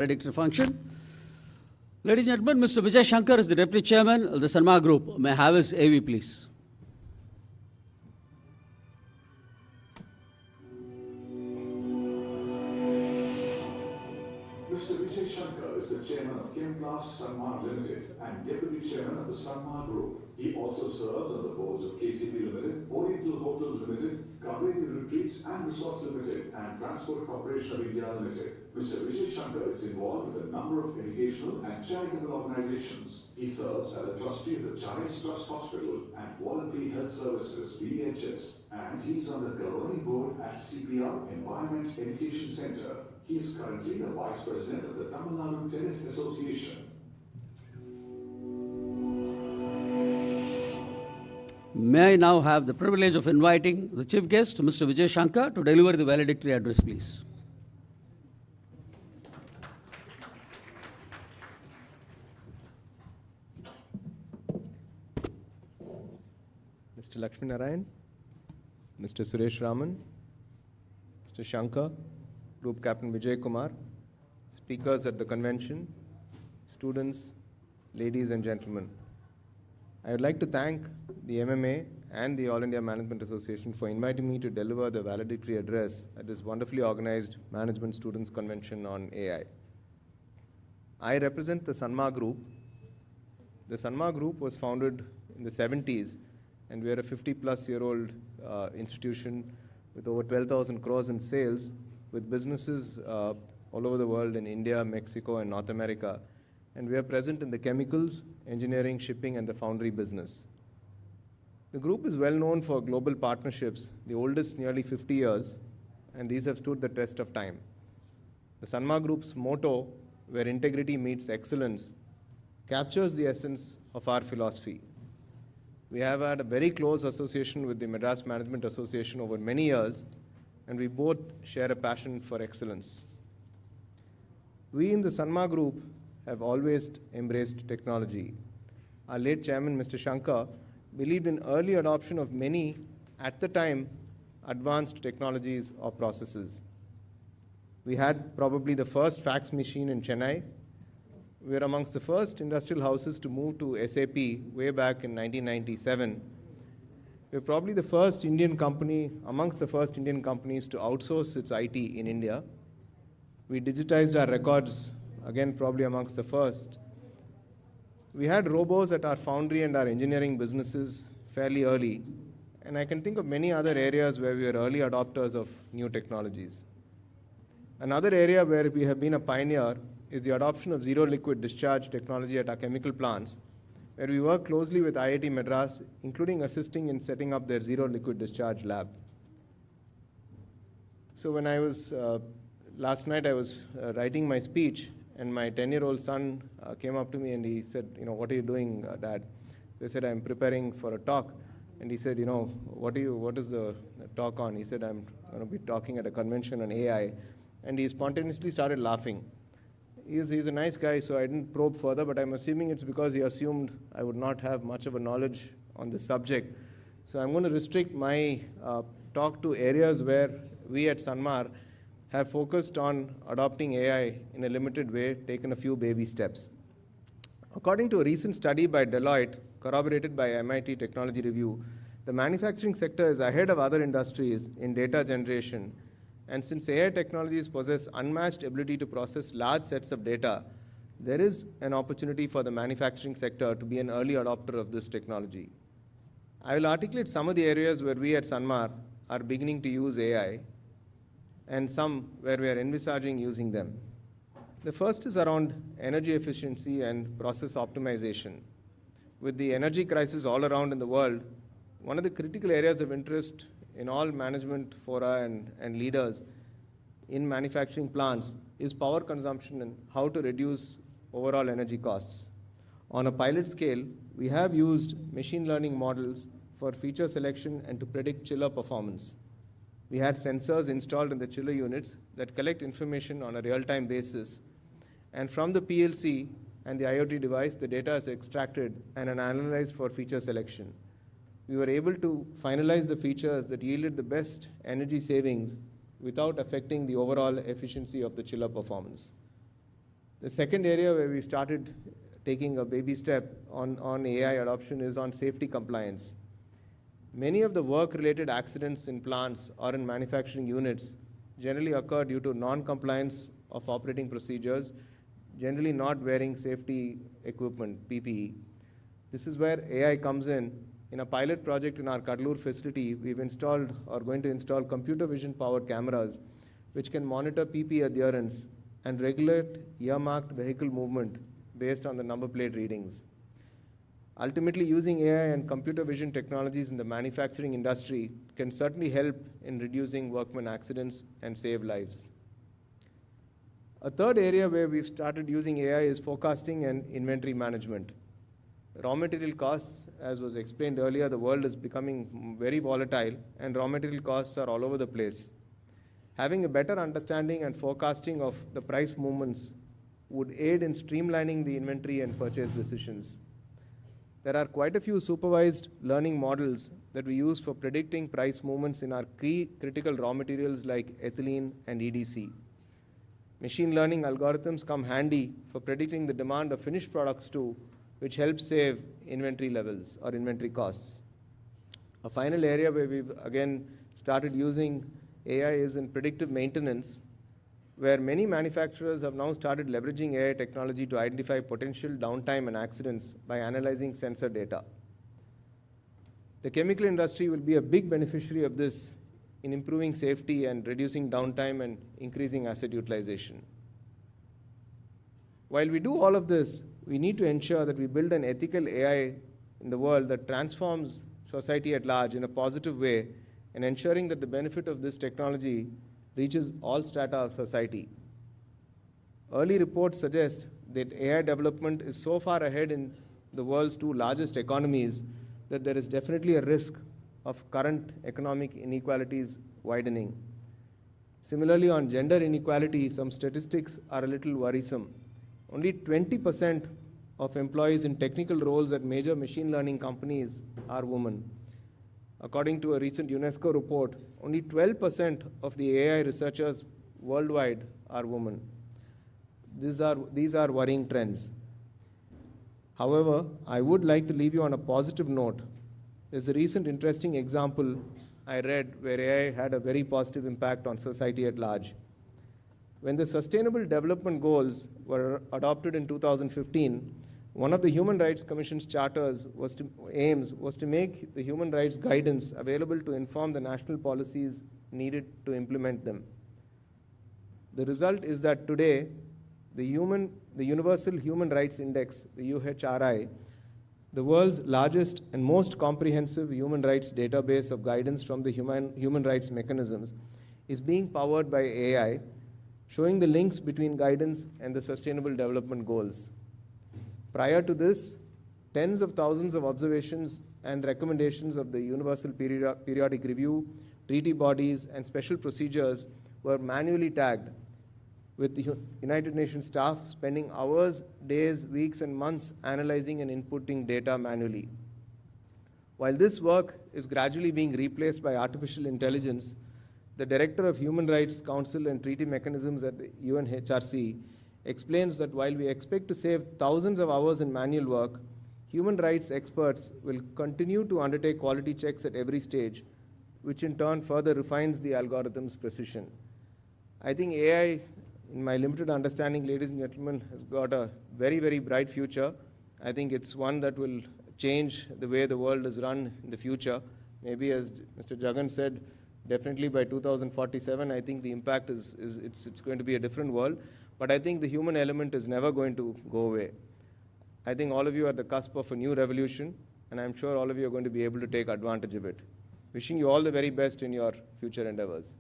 predictive function. Ladies and gentlemen, Mr. Vijay Sankar is the Deputy Chairman of the Sanmar Group. May I have his AV, please? Mr. Vijay Sankar is the Chairman of Chemplast Sanmar Limited and Deputy Chairman of the Sanmar Group. He also serves on the boards of KCP Limited, Oriental Hotels Limited, Kaveri Retreats and Resorts Limited and Transport Corporation of India Limited. Mr. Vijay Sankar is involved with a number of educational and charitable organizations. He serves as a trustee of the Chennai Trust Hospital and Voluntary Health Services (VHS), and he is on the governing board at CPR Environment Education Center. He is currently the Vice President of the Tamil Nadu Tennis Association. May I now have the privilege of inviting the Chief Guest, Mr. Vijay Sankar, to deliver the valedictory address, please. Mr. Lakshmi Narayan, Mr. Suresh Raman, Mr. Shankar, Group Captain Vijay Kumar, speakers at the convention, students, ladies and gentlemen. I would like to thank the MMA and the All India Management Association for inviting me to deliver the valedictory address at this wonderfully organized Management Students Convention on AI. I represent the Sanmar Group. The Sanmar Group was founded in the 70s, and we are a 50-plus-year-old institution with over 12,000 crores in sales, with businesses all over the world in India, Mexico, and North America. And we are present in the chemicals, engineering, shipping, and the foundry business. The group is well known for global partnerships, the oldest nearly 50 years, and these have stood the test of time. The Sanmar Group's motto, where integrity meets excellence, captures the essence of our philosophy. We have had a very close association with the Madras Management Association over many years, and we both share a passion for excellence. We in the Sanmar Group have always embraced technology. Our late chairman, Mr. Shankar, believed in early adoption of many, at the time, advanced technologies or processes. We had probably the first fax machine in Chennai. We were amongst the first industrial houses to move to SAP way back in 1997. We were probably the first Indian company, amongst the first Indian companies to outsource its IT in India. We digitized our records, again probably amongst the first. We had robots at our foundry and our engineering businesses fairly early, and I can think of many other areas where we were early adopters of new technologies. Another area where we have been a pioneer is the adoption of zero liquid discharge technology at our chemical plants, where we work closely with IIT Madras, including assisting in setting up their zero liquid discharge lab. So when I was, last night I was writing my speech, and my 10-year-old son came up to me and he said, what are you doing, Dad? So I said, I'm preparing for a talk. And he said, what is the talk on? He said, I'm going to be talking at a convention on AI. And he spontaneously started laughing. He's a nice guy, so I didn't probe further, but I'm assuming it's because he assumed I would not have much of a knowledge on the subject. So I'm going to restrict my talk to areas where we at Sanmar have focused on adopting AI in a limited way, taken a few baby steps. According to a recent study by Deloitte, corroborated by MIT Technology Review, the manufacturing sector is ahead of other industries in data generation. And since AI technologies possess unmatched ability to process large sets of data, there is an opportunity for the manufacturing sector to be an early adopter of this technology. I will articulate some of the areas where we at Sanmar are beginning to use AI, and some where we are envisaging using them. The first is around energy efficiency and process optimization. With the energy crisis all around in the world, one of the critical areas of interest in all management fora and leaders in manufacturing plants is power consumption and how to reduce overall energy costs. On a pilot scale, we have used machine learning models for feature selection and to predict chiller performance. We had sensors installed in the chiller units that collect information on a real-time basis. And from the PLC and the IoT device, the data is extracted and analyzed for feature selection. We were able to finalize the features that yielded the best energy savings without affecting the overall efficiency of the chiller performance. The second area where we started taking a baby step on AI adoption is on safety compliance. Many of the work-related accidents in plants or in manufacturing units generally occur due to non-compliance of operating procedures, generally not wearing safety equipment, PPE. This is where AI comes in. In a pilot project in our Kadalur facility, we've installed or going to install computer vision powered cameras which can monitor PPE adherence and regulate earmarked vehicle movement based on the number plate readings. Ultimately, using AI and computer vision technologies in the manufacturing industry can certainly help in reducing workman accidents and save lives. A third area where we've started using AI is forecasting and inventory management. Raw material costs, as was explained earlier, the world is becoming very volatile and raw material costs are all over the place. Having a better understanding and forecasting of the price movements would aid in streamlining the inventory and purchase decisions. There are quite a few supervised learning models that we use for predicting price movements in our key critical raw materials like ethylene and EDC. Machine learning algorithms come handy for predicting the demand of finished products too, which helps save inventory levels or inventory costs. A final area where we've again started using AI is in predictive maintenance, where many manufacturers have now started leveraging AI technology to identify potential downtime and accidents by analyzing sensor data. The chemical industry will be a big beneficiary of this in improving safety and reducing downtime and increasing asset utilization. While we do all of this, we need to ensure that we build an ethical AI in the world that transforms society at large in a positive way and ensuring that the benefit of this technology reaches all strata of society. Early reports suggest that AI development is so far ahead in the world's two largest economies that there is definitely a risk of current economic inequalities widening. Similarly, on gender inequality, some statistics are a little worrisome. Only 20% of employees in technical roles at major machine learning companies are women. According to a recent UNESCO report, only 12% of the AI researchers worldwide are women. These are worrying trends. However, I would like to leave you on a positive note. There's a recent interesting example I read where AI had a very positive impact on society at large. When the Sustainable Development Goals were adopted in 2015, one of the Human Rights Commission's aims was to make the human rights guidance available to inform the national policies needed to implement them. The result is that today, the Universal Human Rights Index, the UHRI, the world's largest and most comprehensive human rights database of guidance from the human rights mechanisms, is being powered by AI, showing the links between guidance and the Sustainable Development Goals. Prior to this, tens of thousands of observations and recommendations of the Universal Periodic Review, treaty bodies, and special procedures were manually tagged, with the United Nations staff spending hours, days, weeks, and months analyzing and inputting data manually. While this work is gradually being replaced by artificial intelligence, the Director of Human Rights Council and Treaty Mechanisms at the UNHRC explains that while we expect to save thousands of hours in manual work, human rights experts will continue to undertake quality checks at every stage, which in turn further refines the algorithm's precision. I think AI, in my limited understanding, ladies and gentlemen, has got a very, very bright future. I think it's one that will change the way the world is run in the future. Maybe, as Mr. Jagan said, definitely by 2047, I think the impact it's going to be a different world. But I think the human element is never going to go away. I think all of you are at the cusp of a new revolution, and I'm sure all of you are going to be able to take advantage of it. Wishing you all the very best in your future endeavors.